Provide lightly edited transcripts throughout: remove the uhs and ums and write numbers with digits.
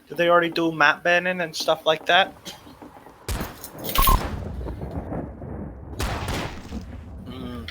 Did they already do map banning and stuff like that? Mm.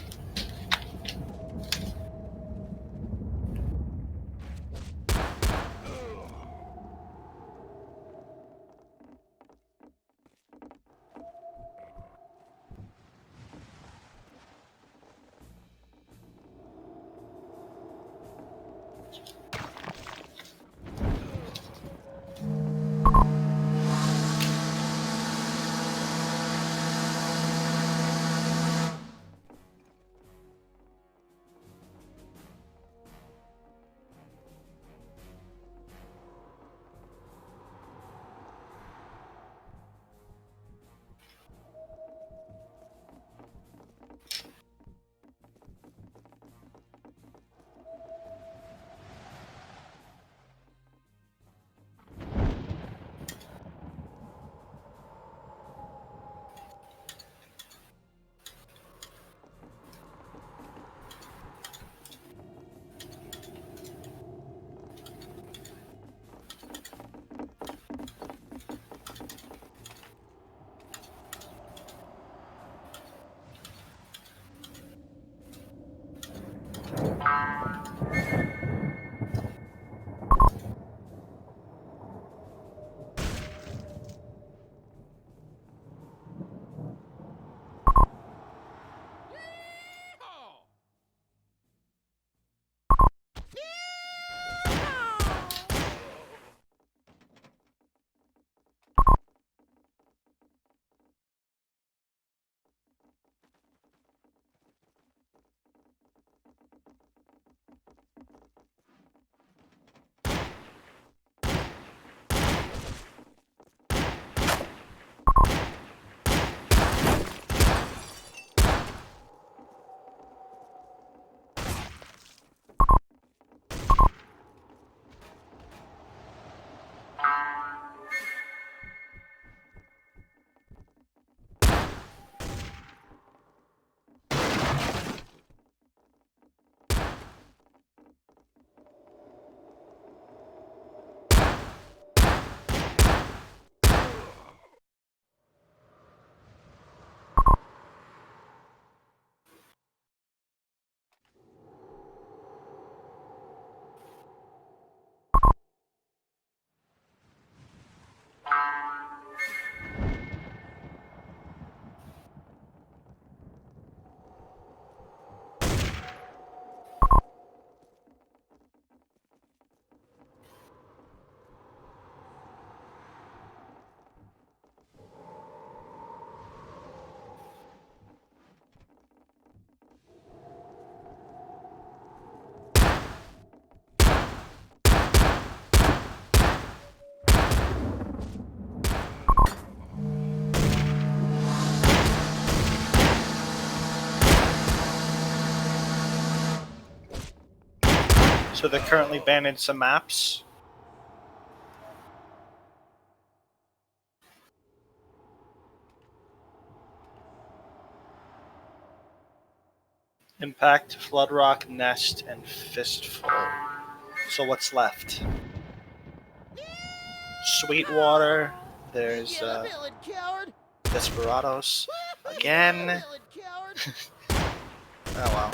So they're currently banning some maps. Impact, Flood Rock, Nest, and Fistful. So what's left? Sweetwater. There's Desperados. Again. Oh wow.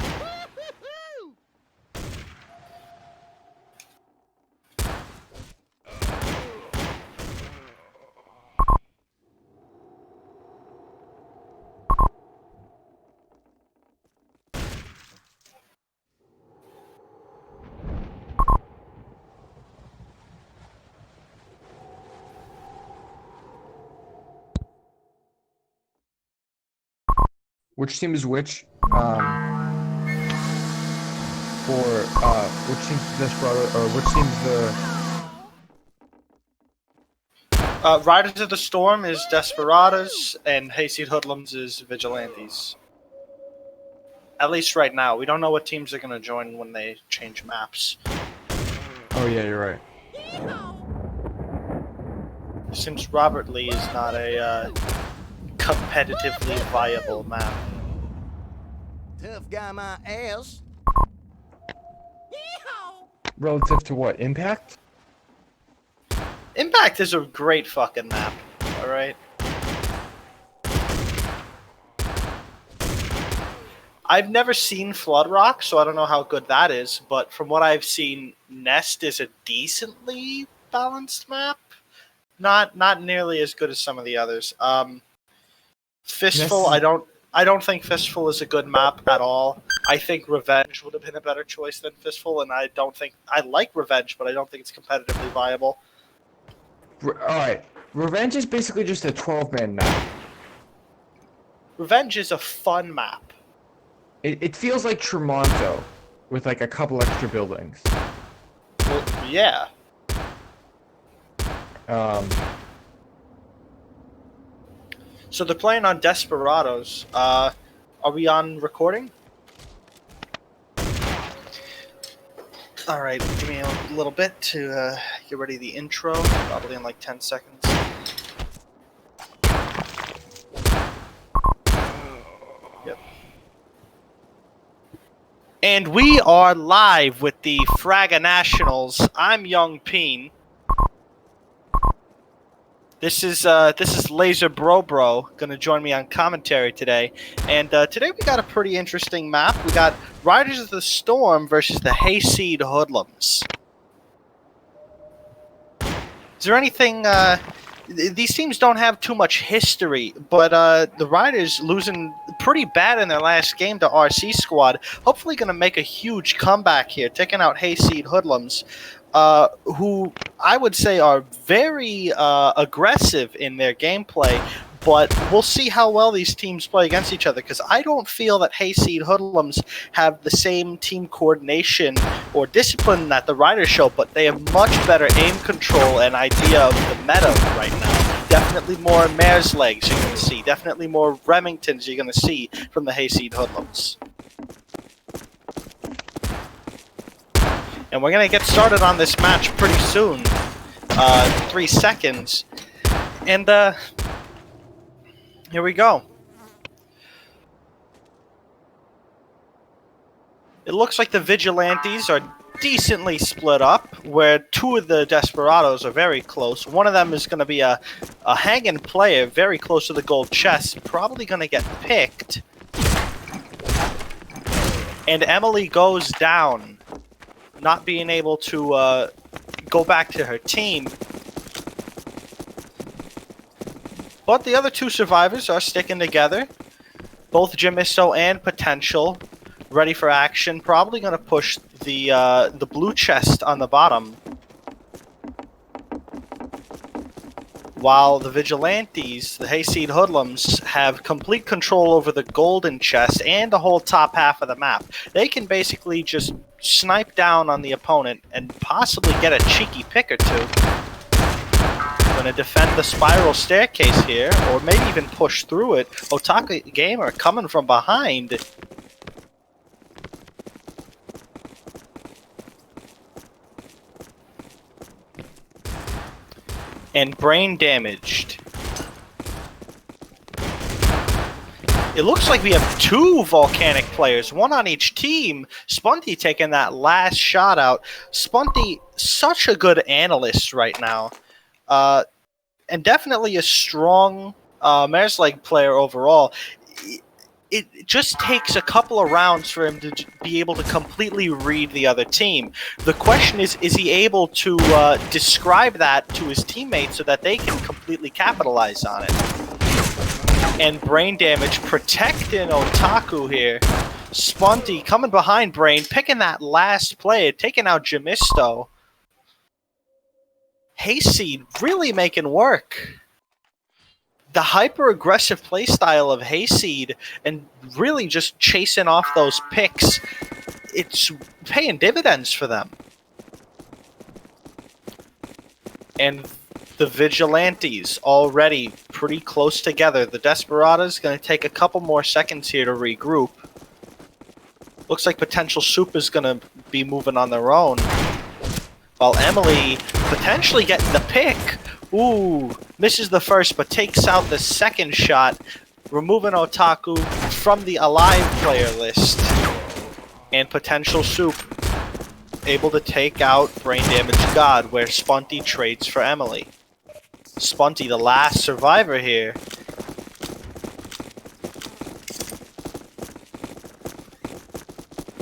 Which team is which? Which team's Desperado, or which team's the... Riders of the Storm is Desperados, and Hayseed Hoodlums is Vigilantes. At least right now. We don't know what teams are going to join when they change maps. Oh yeah, you're right. Seems Robert Lee is not a competitively viable map. Tough guy my ass. Relative to what? Impact? Impact is a great fucking map. All right. I've never seen Flood Rock, so I don't know how good that is. But from what I've seen, Nest is a decently balanced map. Not nearly as good as some of the others. Fistful, Nest I don't think Fistful is a good map at all. I think Revenge would have been a better choice than Fistful, and I like Revenge, but I don't think it's competitively viable. Alright. Revenge is basically just a 12-man map. Revenge is a fun map. It feels like Tremonto with like a couple extra buildings. Well, yeah. So they're playing on Desperados. Are we on recording? Alright, give me a little bit to get ready the intro, probably in like 10 seconds. Yep. And we are live with the Fragonationals. I'm Young Peen. This is Laser Bro gonna join me on commentary today, and today we got a pretty interesting map. We got Riders of the Storm versus the Hayseed Hoodlums. Is there anything? These teams don't have too much history, but the Riders losing pretty bad in their last game to RC Squad. Hopefully, gonna make a huge comeback here, taking out Hayseed Hoodlums. Who I would say are very aggressive in their gameplay, but we'll see how well these teams play against each other, because I don't feel that Hayseed Hoodlums have the same team coordination or discipline that the Riders show, but they have much better aim control and idea of the meta right now. Definitely more Mare's Legs you're going to see, definitely more Remingtons you're going to see from the Hayseed Hoodlums. And we're going to get started on this match pretty soon. 3 seconds. And, here we go. It looks like the Vigilantes are decently split up, where 2 of the Desperados are very close. One of them is going to be a hanging player very close to the gold chest, probably going to get picked. And Emily goes down, not being able to go back to her team. But the other 2 survivors are sticking together. Both Jimisto and Potential ready for action. Probably going to push the blue chest on the bottom. While the Vigilantes, the Hayseed Hoodlums, have complete control over the golden chest and the whole top half of the map. They can basically just snipe down on the opponent and possibly get a cheeky pick or 2. Going to defend the spiral staircase here, or maybe even push through it. Otaku Gamer coming from behind. And brain damaged. It looks like we have 2 volcanic players, 1 on each team. Spunty taking that last shot out. Spunty, such a good analyst right now. And definitely a strong Mare's Leg player overall. It just takes a couple of rounds for him to be able to completely read the other team. The question is he able to describe that to his teammates so that they can completely capitalize on it? And brain damage protecting Otaku here. Spunty coming behind Brain, picking that last play, taking out Jimisto. Hayseed really making work. The hyper-aggressive playstyle of Hayseed and really just chasing off those picks, it's paying dividends for them. And the Vigilantes already pretty close together. The Desperados going to take a couple more seconds here to regroup. Looks like Potential Soup is going to be moving on their own. While Emily potentially getting the pick. Ooh, misses the first, but takes out the second shot, removing Otaku from the alive player list. And Potential Soup able to take out Brain Damage God, where Spunty trades for Emily. Spunty, the last survivor here.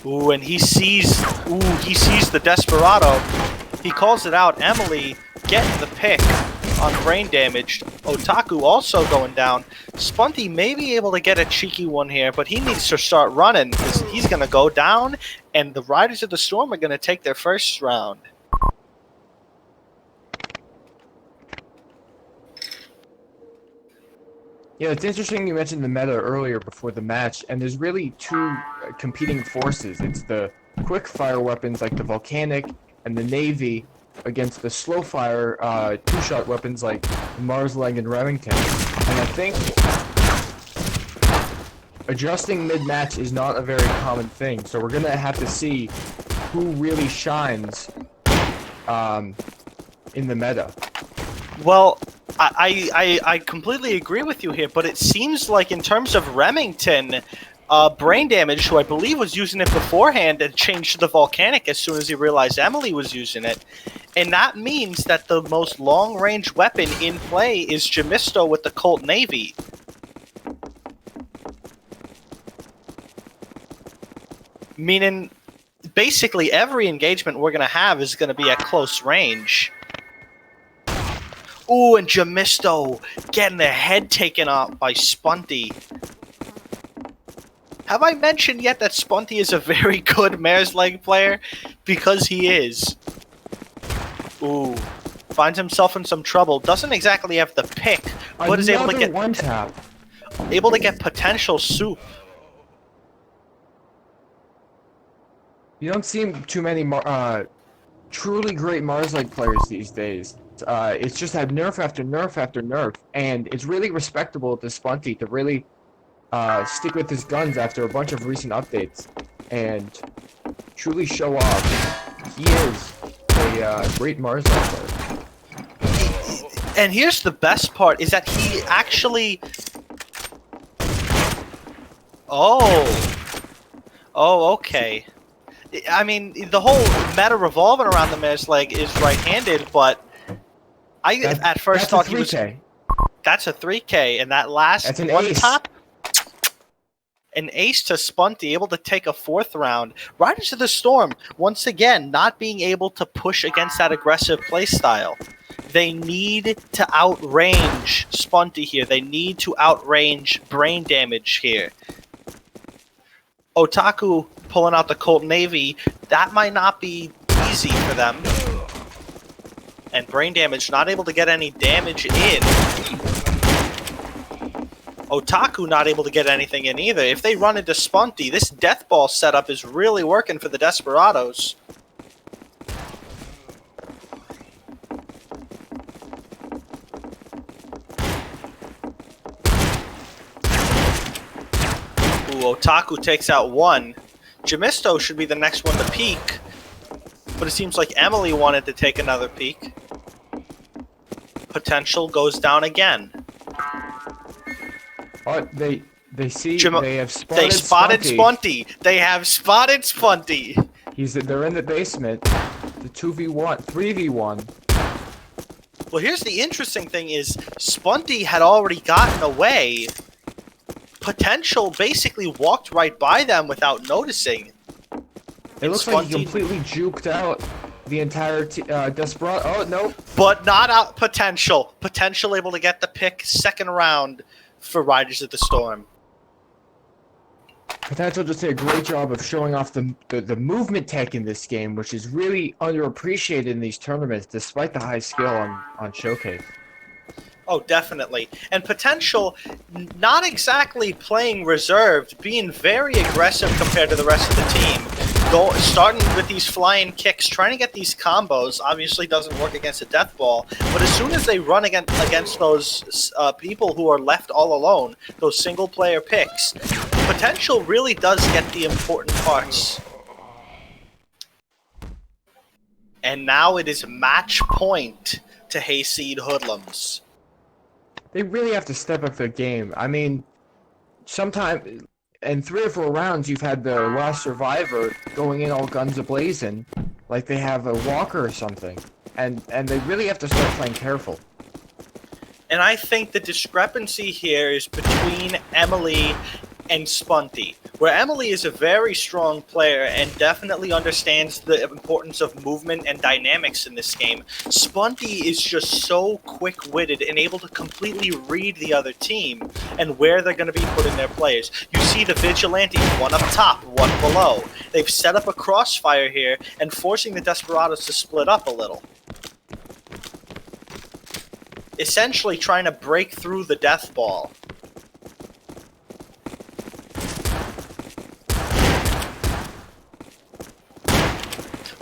Ooh, and he sees the Desperado. He calls it out. Emily getting the pick on Brain Damaged. Otaku also going down. Spunty may be able to get a cheeky one here, but he needs to start running because he's going to go down, and the Riders of the Storm are going to take their first round. Yeah, it's interesting you mentioned the meta earlier before the match, and there's really two competing forces. It's the quick fire weapons like the Volcanic and the Navy against the slow fire two-shot weapons like Marsleg and Remington. And I think adjusting mid-match is not a very common thing, so we're gonna have to see who really shines in the meta. Well, I completely agree with you here, but it seems like in terms of Remington, Brain Damage, who I believe was using it beforehand, and changed to the Volcanic as soon as he realized Emily was using it. And that means that the most long-range weapon in play is Jamisto with the Colt Navy. Meaning, basically every engagement we're going to have is going to be at close range. Ooh, and Jamisto getting their head taken off by Spunty. Have I mentioned yet that Spunty is a very good Mare's Leg player? Because he is. Ooh. Finds himself in some trouble. Doesn't exactly have the pick, but is able to get one tap. Able to get potential soup. You don't see too many truly great Mars-like players these days. It's just had nerf after nerf after nerf, and it's really respectable to Spunty to really stick with his guns after a bunch of recent updates and truly show off. He is a great Mars-like player. And here's the best part, is that he actually... Oh, okay. I mean, the whole meta revolving around the Mare's Leg is right-handed, but I at first thought he was... That's a 3K, and that last that's an one ace. top... An ace to Spunty, able to take a 4th round. Riders of the Storm, once again, not being able to push against that aggressive playstyle. They need to outrange Spunty here. They need to outrange Brain Damage here. Otaku pulling out the Colt Navy, that might not be easy for them. And Brain Damage not able to get any damage in. Otaku not able to get anything in either. If they run into Spunty, this Death Ball setup is really working for the Desperados. Ooh, Otaku takes out one. Jamisto should be the next one to peek, but it seems like Emily wanted to take another peek. Potential goes down again. Oh, they see they have spotted They spotted Spunty. They have spotted Spunty. They're in the basement. The 2v1, 3v1. Well, here's the interesting thing is Spunty had already gotten away. Potential basically walked right by them without noticing. It looks like he completely juked out the entire Desperado. Oh, no. But not out Potential. Potential able to get the pick 2nd round for Riders of the Storm. Potential just did a great job of showing off the movement tech in this game, which is really underappreciated in these tournaments, despite the high skill on Showcase. Oh, definitely. And Potential, not exactly playing reserved, being very aggressive compared to the rest of the team. Starting with these flying kicks, trying to get these combos, obviously doesn't work against a Death Ball, but as soon as they run against those people who are left all alone, those single-player picks, Potential really does get the important parts. And now it is match point to Hayseed Hoodlums. They really have to step up their game. I mean, sometimes in 3 or 4 rounds, you've had the last survivor going in all guns a-blazing, like they have a walker or something, and they really have to start playing careful. And I think the discrepancy here is between Emily and Spunty, where Emily is a very strong player and definitely understands the importance of movement and dynamics in this game. Spunty is just so quick-witted and able to completely read the other team and where they're going to be putting their players. You see the Vigilantes, one up top, one below. They've set up a crossfire here and forcing the Desperados to split up a little. Essentially trying to break through the death ball.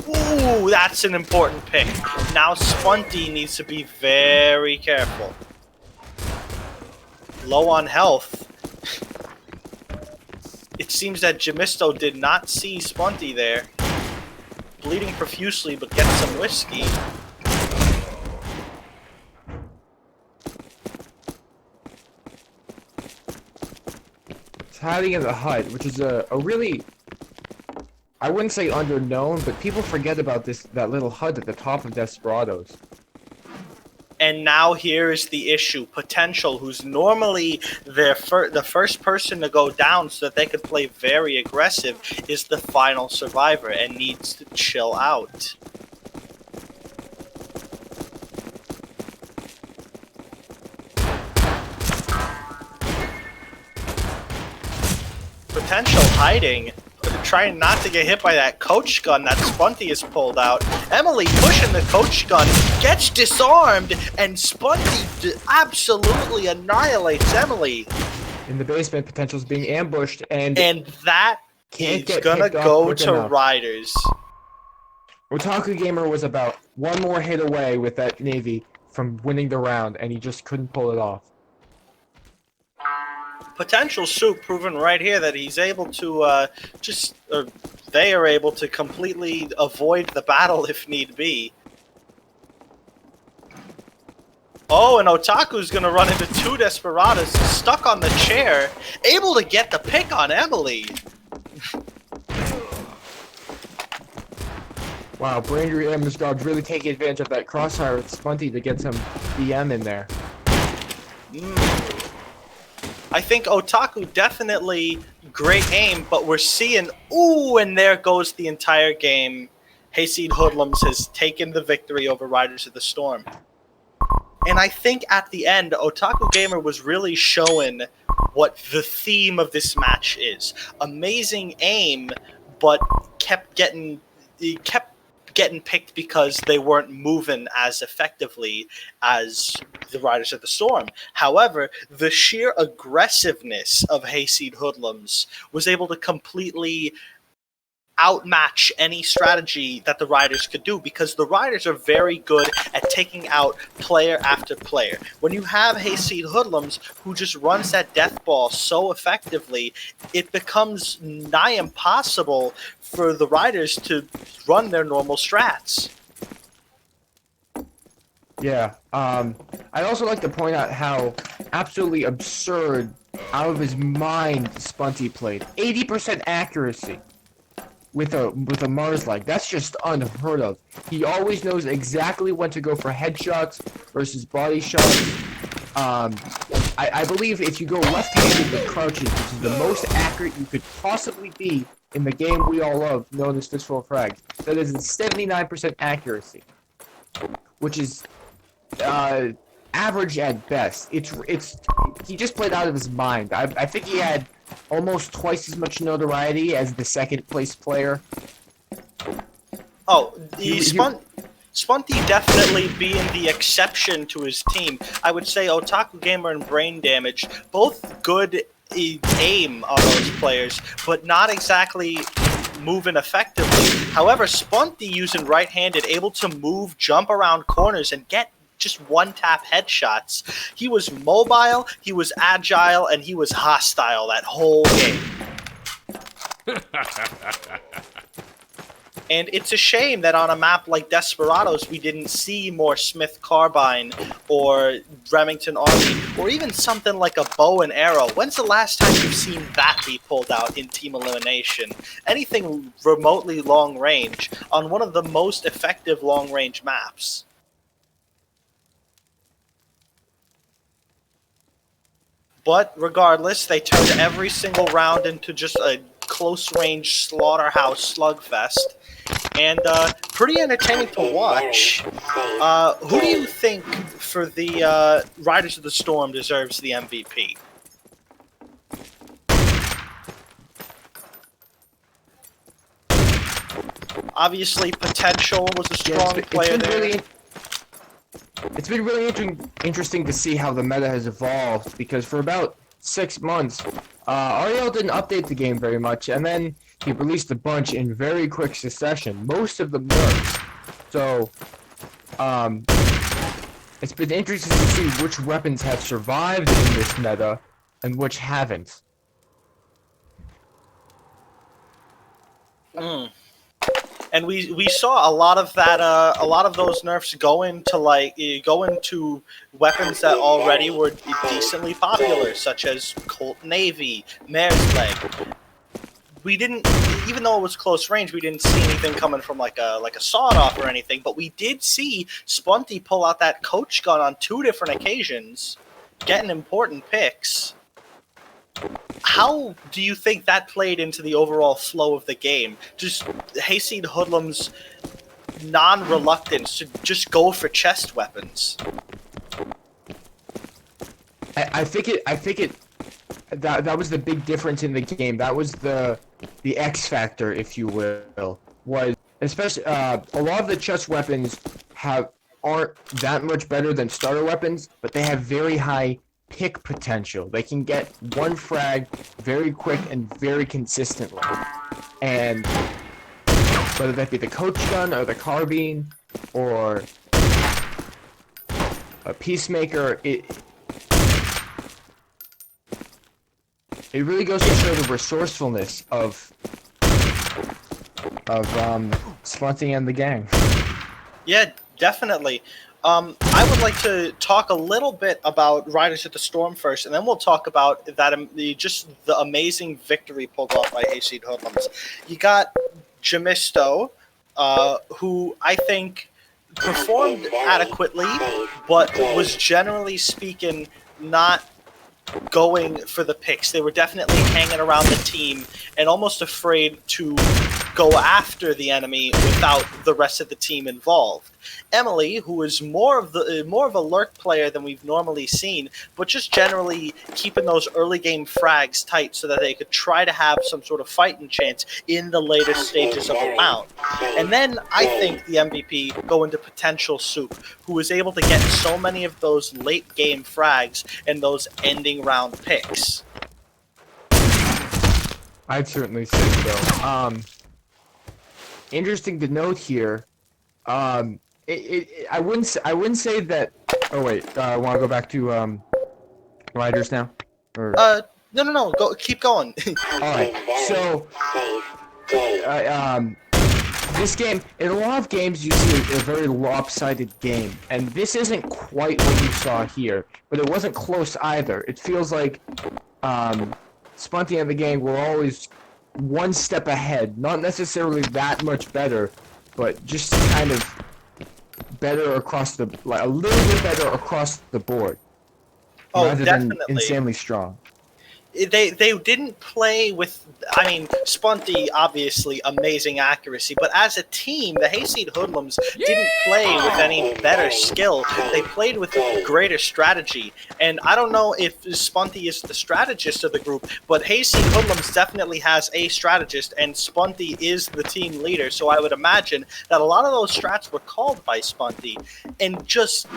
Ooh, that's an important pick. Now Spunty needs to be very careful. Low on health. It seems that Jamisto did not see Spunty there. Bleeding profusely, but gets some whiskey. Hiding in the hut, which is a really, I wouldn't say underknown, but people forget about that little hut at the top of Desperados. And now here is the issue. Potential, who's normally the first person to go down so that they could play very aggressive, is the final survivor and needs to chill out. Potential hiding, trying not to get hit by that coach gun that Spunty has pulled out. Emily pushing the coach gun, gets disarmed, and Spunty absolutely annihilates Emily. In the basement, Potential's being ambushed, and that can't is get gonna go to enough. Riders. Otaku Gamer was about one more hit away with that Navy from winning the round, and he just couldn't pull it off. Potential Soup proven right here that he's able to they are able to completely avoid the battle if need be. Oh, and Otaku's gonna run into two Desperados stuck on the chair, able to get the pick on Emily. Wow, Braindery and Misgard really taking advantage of that crossfire with Spunty to get some BM in there. I think Otaku definitely great aim, but we're seeing, ooh, and there goes the entire game. Hayseed Hoodlums has taken the victory over Riders of the Storm. And I think at the end, Otaku Gamer was really showing what the theme of this match is. Amazing aim, but kept getting picked because they weren't moving as effectively as the Riders of the Storm. However, the sheer aggressiveness of Hayseed Hoodlums was able to completely outmatch any strategy that the Riders could do, because the Riders are very good at taking out player after player. When you have Hayseed Hoodlums who just runs that death ball so effectively, it becomes nigh impossible for the Riders to run their normal strats. Yeah, I'd also like to point out how absolutely absurd, out of his mind, Spunty played. 80% accuracy with a Mars-like. That's just unheard of. He always knows exactly when to go for headshots versus body shots. I believe if you go left-handed with crouches, which is the most accurate you could possibly be in the game we all love, known as Fistful of Frags, that is 79% accuracy, which is average at best. He just played out of his mind. I think he had almost twice as much notoriety as the second place player. Oh, Spunty definitely being the exception to his team. I would say Otaku Gamer and Brain Damage, both good aim on those players, but not exactly moving effectively. However, Spunty using right-handed, able to move, jump around corners, and get just one-tap headshots. He was mobile, he was agile, and he was hostile that whole game. And it's a shame that on a map like Desperados, we didn't see more Smith Carbine or Remington Army, or even something like a bow and arrow. When's the last time you've seen that be pulled out in Team Elimination? Anything remotely long range on one of the most effective long range maps. But regardless, they turned every single round into just a close-range slaughterhouse slugfest. And pretty entertaining to watch. Who do you think for the Riders of the Storm deserves the MVP? Obviously, Potential was a strong player there. It's been really interesting to see how the meta has evolved, because for about 6 months, Ariel didn't update the game very much, and then he released a bunch in very quick succession, most of them nerfs. So, it's been interesting to see which weapons have survived in this meta and which haven't. And we saw a lot of that, a lot of those nerfs go into weapons that already were decently popular, such as Colt Navy, Mare's Leg. We didn't, even though it was close range, we didn't see anything coming from like a sawed off or anything. But we did see Spunty pull out that coach gun on 2 different occasions, getting important picks. How do you think that played into the overall flow of the game? Just Hayseed Hoodlums' non-reluctance to just go for chest weapons. I think that was the big difference in the game. That was the X factor, if you will. Was especially a lot of the chest weapons aren't that much better than starter weapons, but they have very high pick potential. They can get 1 frag very quick and very consistently. And whether that be the coach gun or the carbine or a peacemaker, it really goes to show the resourcefulness of Spunty and the gang. Yeah, definitely. I would like to talk a little bit about Riders of the Storm first, and then we'll talk about that just the amazing victory pulled off by Hayseed Hoodlums. You got Jamisto, who I think performed adequately, but was generally speaking not going for the picks. They were definitely hanging around the team and almost afraid to go after the enemy without the rest of the team involved. Emily, who is more of a lurk player than we've normally seen, but just generally keeping those early game frags tight so that they could try to have some sort of fighting chance in the later stages of a round. And then I think the MVP go into Potential Soup, who was able to get so many of those late game frags and those ending round picks. I'd certainly say so. Interesting to note here. I wouldn't say that. Oh wait, want to go back to Riders now? Or... No. Go, keep going. All right. So, this game, in a lot of games, you see a very lopsided game, and this isn't quite what you saw here, but it wasn't close either. It feels like Spunty and the gang were always 1 step ahead, not necessarily that much better, but just kind of better across a little bit better across the board. Oh, rather definitely. Than insanely strong. They didn't play with, I mean, Spunty, obviously, amazing accuracy, but as a team, the Hayseed Hoodlums didn't play with any better skill. They played with greater strategy, and I don't know if Spunty is the strategist of the group, but Hayseed Hoodlums definitely has a strategist, and Spunty is the team leader, so I would imagine that a lot of those strats were called by Spunty, and just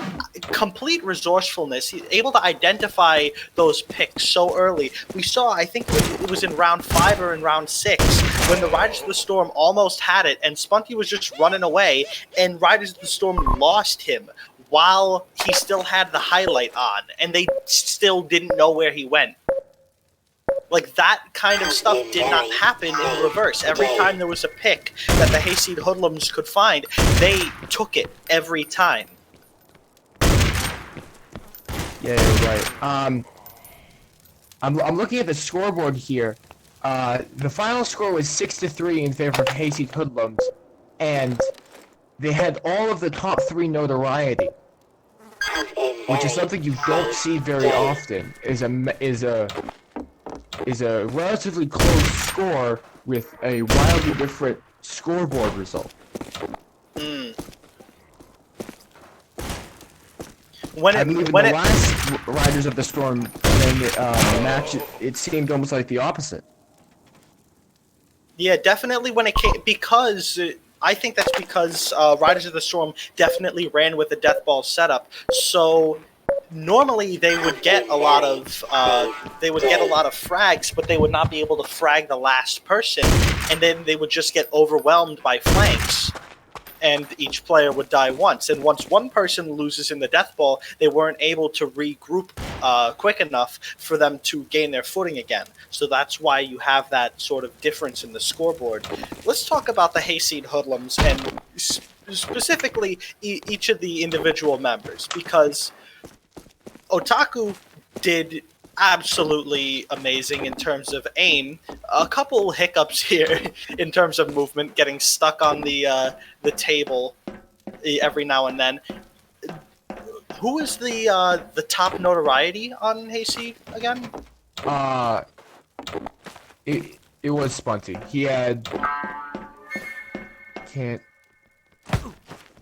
complete resourcefulness. He's able to identify those picks so early. We saw, I think it was in round 5 or in round 6, when the Riders of the Storm almost had it, and Spunty was just running away, and Riders of the Storm lost him while he still had the highlight on, and they still didn't know where he went. Like, that kind of stuff did not happen in reverse. Every time there was a pick that the Hayseed Hoodlums could find, they took it every time. Yeah, you're right. I'm looking at the scoreboard here. The final score was 6-3 in favor of Hayseed Hoodlums, and they had all of the top 3 notoriety, which is something you don't see very often. Is a relatively close score with a wildly different scoreboard result. I believe in the last Riders of the Storm match, it seemed almost like the opposite. Yeah, definitely when it came, because I think that's because Riders of the Storm definitely ran with the death ball setup. So normally they would get a lot of frags, but they would not be able to frag the last person, and then they would just get overwhelmed by flanks, and each player would die once. And once one person loses in the death ball, they weren't able to regroup quick enough for them to gain their footing again. So that's why you have that sort of difference in the scoreboard. Let's talk about the Hayseed Hoodlums and specifically each of the individual members, because Otaku did absolutely amazing in terms of aim. A couple hiccups here in terms of movement, getting stuck on the table every now and then. Who is the top notoriety on Hayseed again? It was Spunty. He had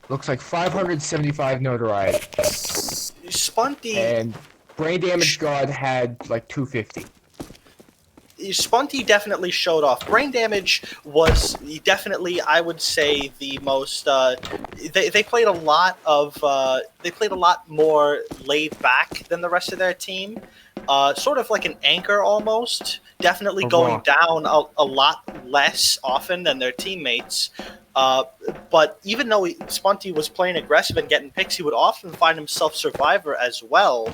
looks like 575 notoriety. Spunty And Brain Damage God had like 250. Spunty definitely showed off. Brain Damage was definitely, I would say, the most. They played a lot more laid back than the rest of their team. Sort of like an anchor almost. Definitely going down a lot less often than their teammates. But even though Spunty was playing aggressive and getting picks, he would often find himself survivor as well.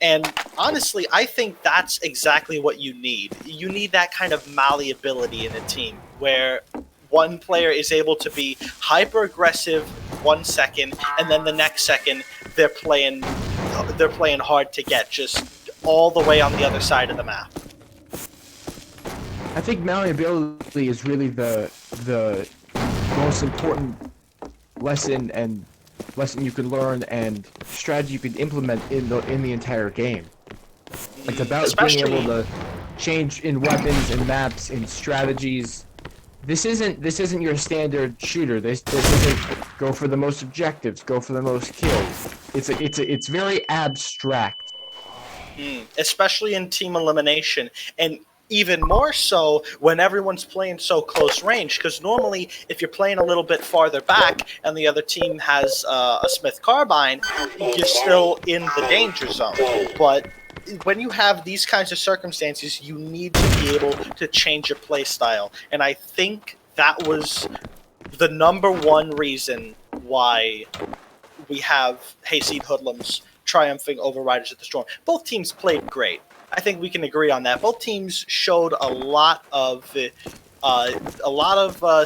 And honestly, I think that's exactly what you need. You need that kind of malleability in a team where one player is able to be hyper aggressive 1 second, and then the next second they're playing hard to get, just all the way on the other side of the map. I think malleability is really the most important lesson you can learn and strategy you can implement in the entire game. It's about being able to change in weapons and maps and strategies. This isn't your standard shooter. This isn't go for the most objectives, go for the most kills. It's very abstract. Especially in Team Elimination, and even more so when everyone's playing so close range, because normally if you're playing a little bit farther back and the other team has a Smith carbine, you're still in the danger zone. But when you have these kinds of circumstances, you need to be able to change your play style, and I think that was the number one reason why we have Hayseed Hoodlums triumphing over Riders of the Storm. Both teams played great. I think we can agree on that. Both teams showed a lot of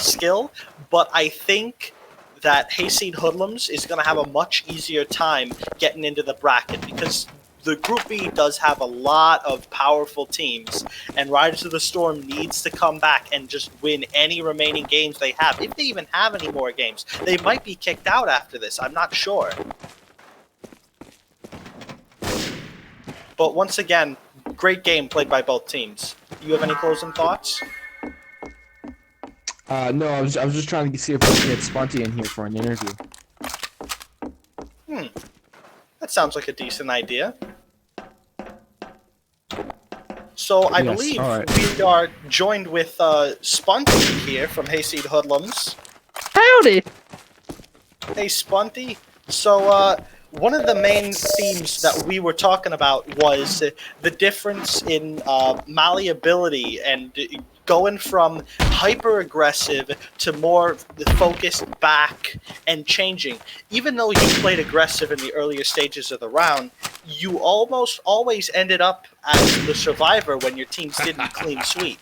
skill, but I think that Hayseed Hoodlums is going to have a much easier time getting into the bracket, because the Group B does have a lot of powerful teams, and Riders of the Storm needs to come back and just win any remaining games they have. If they even have any more games, they might be kicked out after this. I'm not sure. But once again, great game played by both teams. You have any closing thoughts? No, I was just trying to see if we could get Spunty in here for an interview. That sounds like a decent idea. So I believe we are joined with Spunty here from Hayseed Hoodlums. Howdy! Hey, Spunty. So, one of the main themes that we were talking about was the difference in malleability and going from hyper aggressive to more focused back and changing. Even though you played aggressive in the earlier stages of the round, you almost always ended up as the survivor when your teams didn't clean sweep.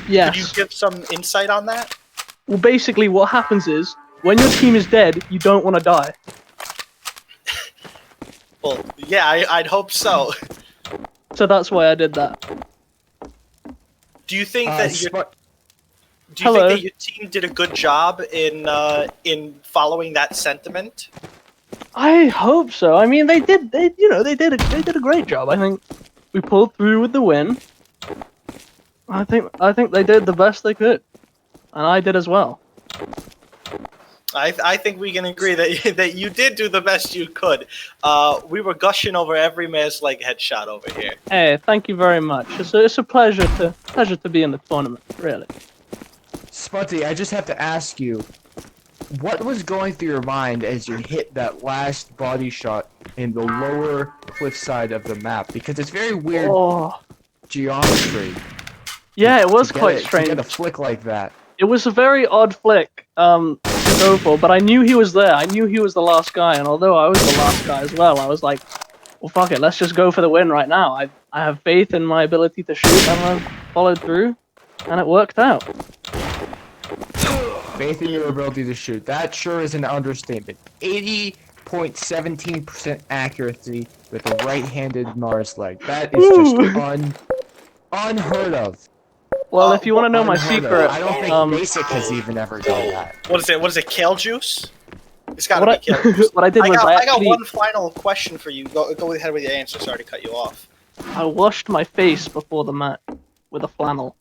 Yes. Could you give some insight on that? Well, basically, what happens is when your team is dead, you don't want to die. Well, yeah, I'd hope so. So that's why I did that. Do you think that Hello. your team did a good job in following that sentiment? I hope so. I mean, they did a great job. I think we pulled through with the win. I think they did the best they could, and I did as well. I think we can agree that you did do the best you could. We were gushing over every mare's leg headshot over here. Hey, thank you very much. It's a pleasure to be in the tournament. Really. Spunty, I just have to ask you, what was going through your mind as you hit that last body shot in the lower cliff side of the map? Because it's very weird geometry. Yeah, it was to quite strange. To get a flick like that. It was a very odd flick to go for, but I knew he was there. I knew he was the last guy, and although I was the last guy as well, I was like, well, fuck it, let's just go for the win right now. I have faith in my ability to shoot, and I followed through, and it worked out. Faith in your ability to shoot. That sure is an understatement. 80.17% accuracy with a right-handed Mars leg. That is just unheard of. Well, if you want to know my secret, I don't think Basic has even ever done that. What is it? Kale juice? It's gotta be kale juice. What I did was I got one final question for you. Go ahead with your answer. Sorry to cut you off. I washed my face before the match with a flannel.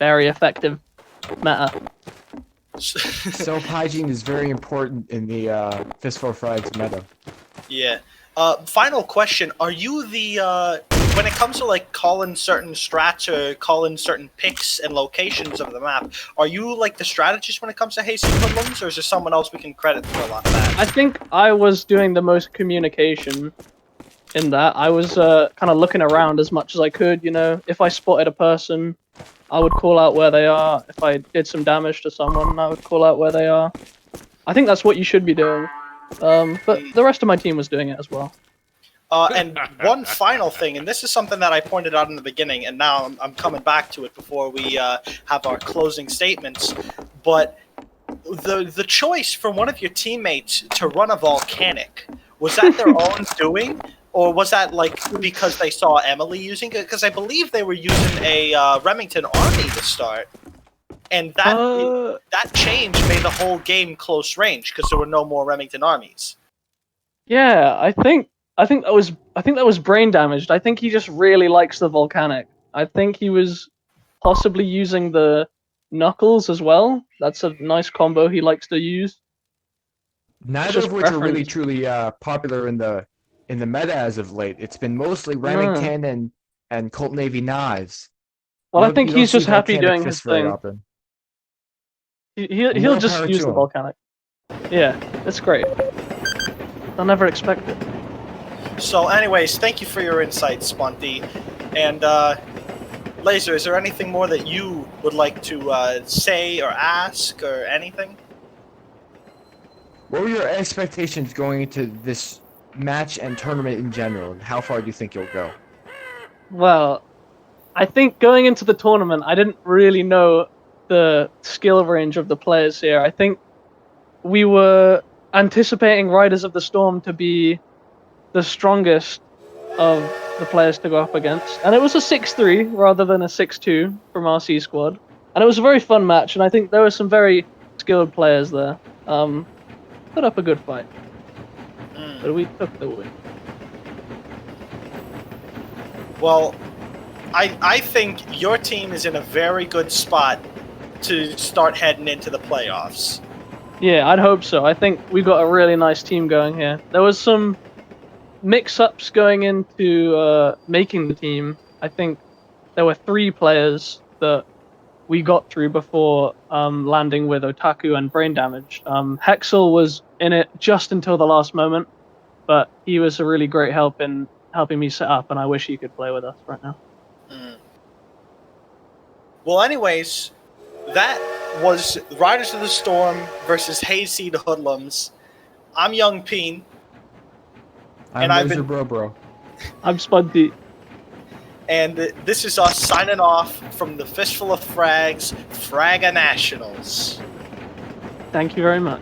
Very effective meta. Self-hygiene is very important in the Fistful of Frags meta. Yeah. Final question: are you the when it comes to like calling certain strats or calling certain picks and locations of the map, are you like the strategist when it comes to Hayseed Hoodlums, or is there someone else we can credit for a lot of that? I think I was doing the most communication in that. I was kind of looking around as much as I could, you know. If I spotted a person, I would call out where they are. If I did some damage to someone, I would call out where they are. I think that's what you should be doing. But the rest of my team was doing it as well. And one final thing, and this is something that I pointed out in the beginning, and now I'm coming back to it before we have our closing statements, but the choice from one of your teammates to run a volcanic, was that their own doing? Or was that like because they saw Emily using it? Because I believe they were using a Remington Army to start, and that change made the whole game close range because there were no more Remington Armies. Yeah, I think that was brain damaged. I think he just really likes the volcanic. I think he was possibly using the knuckles as well. That's a nice combo he likes to use. Neither of which are really truly popular in the meta as of late. It's been mostly Remington and Colt Navy knives. Well, I think he's just happy doing his thing. He'll just use the volcanic. Yeah, it's great. I'll never expect it. So anyways, thank you for your insights, Spunty. And Laser, is there anything more that you would like to say or ask or anything? What were your expectations going into this match and tournament in general, and how far do you think you'll go? Well, I think going into the tournament, I didn't really know the skill range of the players here. I think we were anticipating Riders of the Storm to be the strongest of the players to go up against, and it was a 6-3 rather than a 6-2 from RC squad, and it was a very fun match, and I think there were some very skilled players there. Put up a good fight, but we took the win. Well, I think your team is in a very good spot to start heading into the playoffs. Yeah, I'd hope so. I think we got a really nice team going here. There was some mix-ups going into making the team. I think there were 3 players that we got through before landing with Otaku and Brain Damage. Hexel was in it just until the last moment, but he was a really great help in helping me set up, and I wish he could play with us right now. Well, anyways, that was Riders of the Storm versus Hayseed Hoodlums. I'm Young Peen. I'm And I've Laser been- Bro. I'm Spunty. And this is us signing off from the Fistful of Frags Fragonationals. Thank you very much.